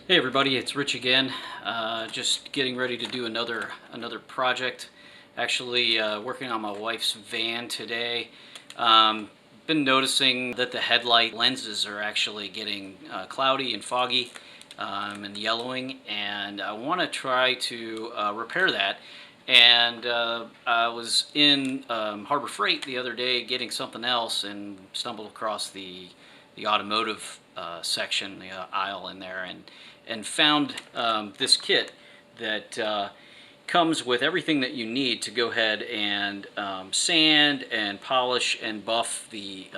Hey everybody, it's Rich again. Just getting ready to do another project. Actually, working on my wife's van today. Um, Been noticing that the headlight lenses are actually getting cloudy and foggy and yellowing, and I want to try to repair that. And I was in Harbor Freight the other day getting something else and stumbled across the automotive section, the aisle in there, and found this kit that comes with everything that you need to go ahead and sand and polish and buff the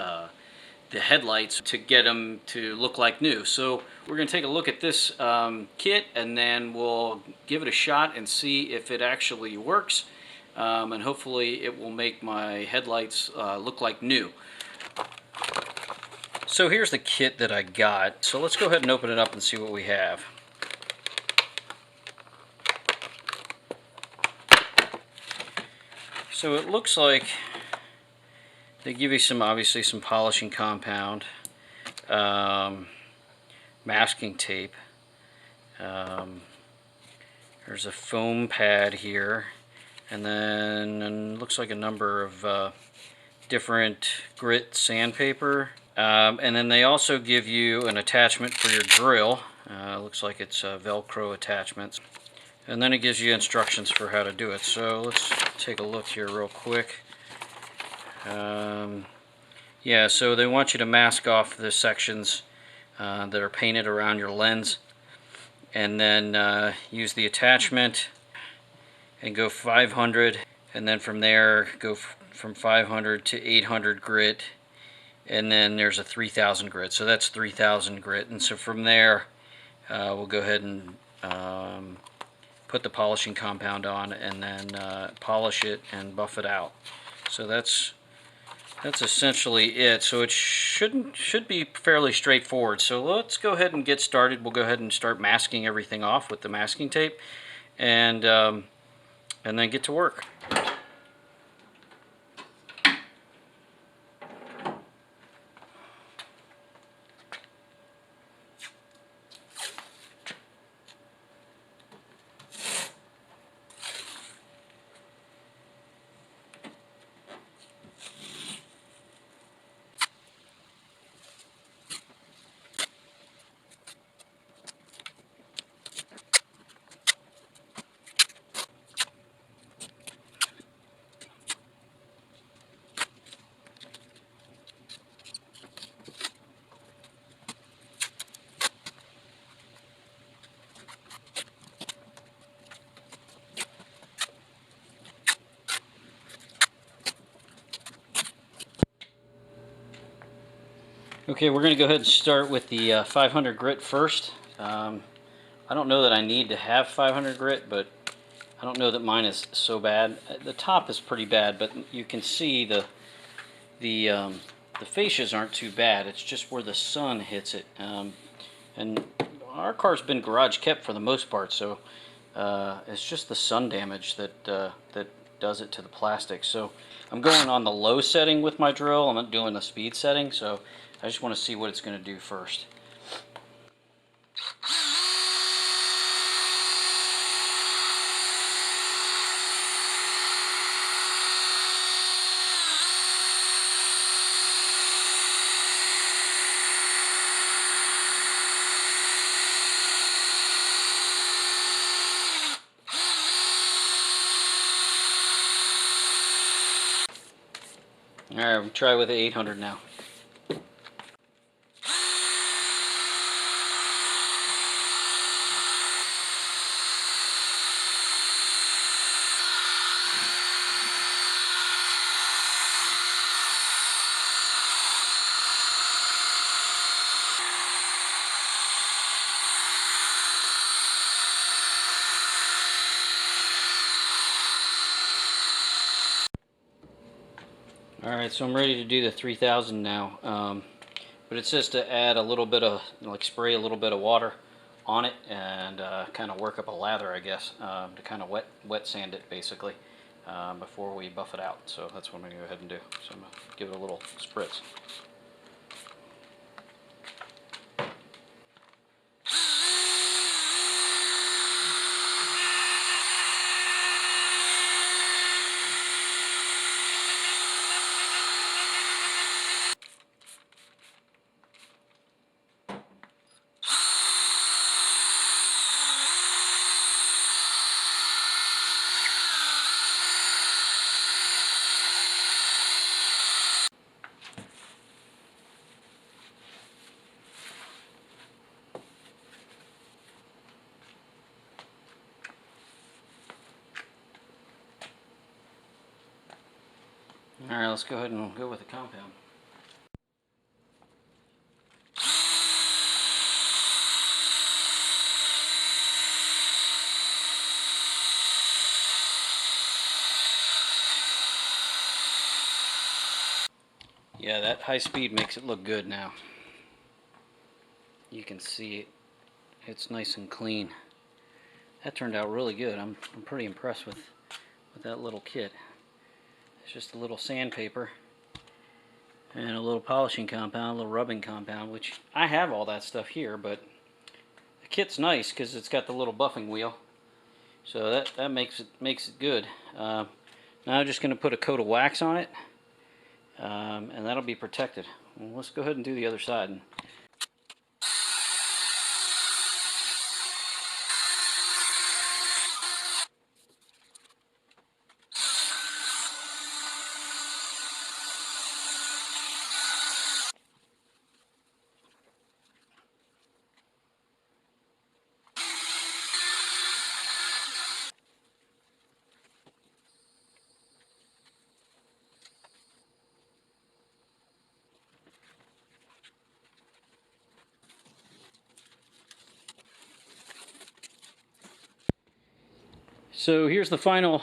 headlights to get them to look like new. So we're going to take a look at this kit, and then we'll give it a shot and see if it actually works, and hopefully it will make my headlights look like new. So here's the kit that I got. So let's go ahead and open it up and see what we have. So it looks like they give you obviously some polishing compound, masking tape. There's a foam pad here, and then looks like a number of different grit sandpaper. And then they also give you an attachment for your drill. Looks like it's Velcro attachments. And then it gives you instructions for how to do it. So let's take a look here real quick. Yeah, so they want you to mask off the sections that are painted around your lens, and then use the attachment and go 500, and then from there go from 500 to 800 grit, and then there's a 3000 grit, so that's 3000 grit. And so from there we'll go ahead and put the polishing compound on, and then polish it and buff it out. So that's essentially it. So it should be fairly straightforward. So let's go ahead and get started. We'll go ahead and start masking everything off with the masking tape, and then get to work. Okay, we're going to go ahead and start with the 500 grit first. I don't know that I need to have 500 grit, but I don't know that mine is so bad. The top is pretty bad, but you can see the fascias aren't too bad. It's just where the sun hits it. And our car's been garage kept for the most part, so it's just the sun damage that that does it to the plastic. So I'm going on the low setting with my drill. I'm not doing the speed setting, so I just want to see what it's going to do first. Alright, we'll try with the 800 now. Alright, so I'm ready to do the 3000 now. But it says to add a little bit of, like, spray a little bit of water on it and kind of work up a lather, I guess, to kind of wet sand it basically before we buff it out. So that's what I'm going to go ahead and do. So I'm going to give it a little spritz. Alright, let's go ahead and go with the compound. Yeah, that high speed makes it look good now. You can see it. It's nice and clean. That turned out really good. I'm pretty impressed with that little kit. It's just a little sandpaper and a little polishing compound, a little rubbing compound, which I have all that stuff here, but the kit's nice because it's got the little buffing wheel. So that makes it good. Now I'm just going to put a coat of wax on it, and that'll be protected. Well, let's go ahead and do the other side. So here's the final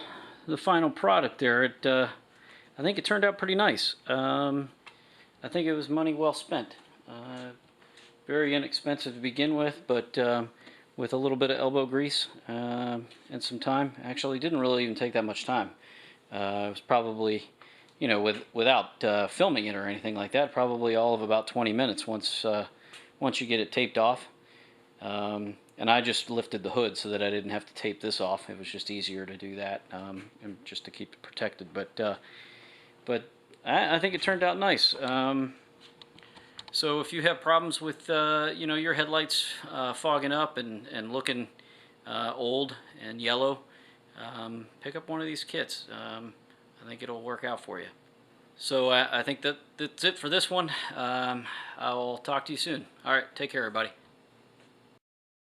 product there. I think it turned out pretty nice. I think it was money well spent. Very inexpensive to begin with, but with a little bit of elbow grease and some time. Actually, it didn't really even take that much time. It was probably, you know, without filming it or anything like that, probably all of about 20 minutes once you get it taped off. And I just lifted the hood so that I didn't have to tape this off. It was just easier to do that, and just to keep it protected. But I think it turned out nice. So if you have problems with you know, your headlights fogging up and looking old and yellow, pick up one of these kits. I think it'll work out for you. So I think that's it for this one. I'll talk to you soon. All right, take care, everybody.